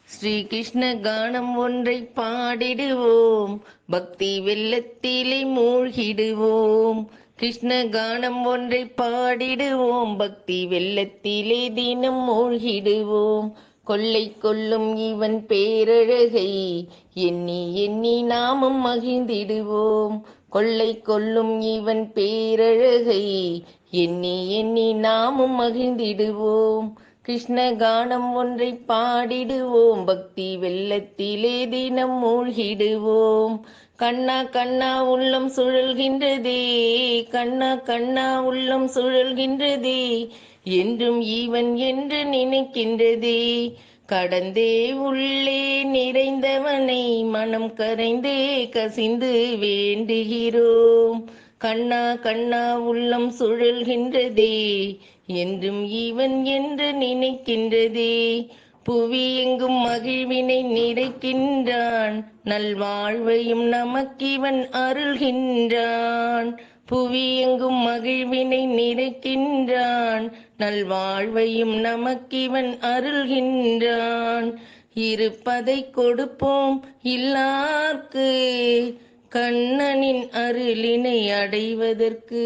ஸ்ரீ கிருஷ்ண கானம் ஒன்றை பாடிடுவோம், பக்தி வெள்ளத்திலே மூழ்கிடுவோம். கிருஷ்ண கானம் ஒன்றை பாடிடுவோம், பக்தி வெள்ளத்திலே தினம் மூழ்கிடுவோம். கொள்ளை கொள்ளும் இவன் பேரழகை எண்ணி எண்ணி நாமும் மகிழ்ந்திடுவோம். கொள்ளை கொள்ளும் இவன் பேரழகை எண்ணி எண்ணி நாமும் மகிழ்ந்திடுவோம். கிருஷ்ண கானம் ஒன்றை பாடிடுவோம், பக்தி வெள்ளத்திலே தினம் மூழ்கிடுவோம். கண்ணா கண்ணா உள்ளம் சுழல்கின்றதே, கண்ணா கண்ணா உள்ளம் சுழல்கின்றதே, என்றும் ஈவன் என்று நினைக்கின்றதே. கடந்தே உள்ளே நிறைந்தவனை மனம் கரைந்தே கசிந்து வேண்டுகிறோம். கண்ணா கண்ணா உள்ளம் சுழல்கின்றதே, என்றும் இவன் என்று நினைக்கின்றதே. புவி எங்கும் மகிழ்வினை நிறைக்கின்றான், நல்வாழ்வையும் நமக்கிவன் அருள்கின்றான். புவி எங்கும் மகிழ்வினை நிறைக்கின்றான், நல்வாழ்வையும் நமக்கிவன் அருள்கின்றான். இருப்பதை கொடுப்போம் இல்லார்க்கு, கண்ணனின் அருளினை அடைவதற்கு.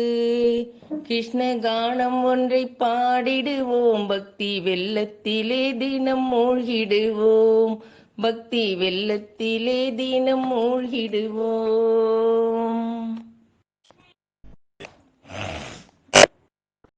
கிருஷ்ண கானம் ஒன்றை பாடிடுவோம், பக்தி வெள்ளத்திலே தினம் மூழ்கிடுவோம். பக்தி வெள்ளத்திலே தினம் மூழ்கிடுவோம்.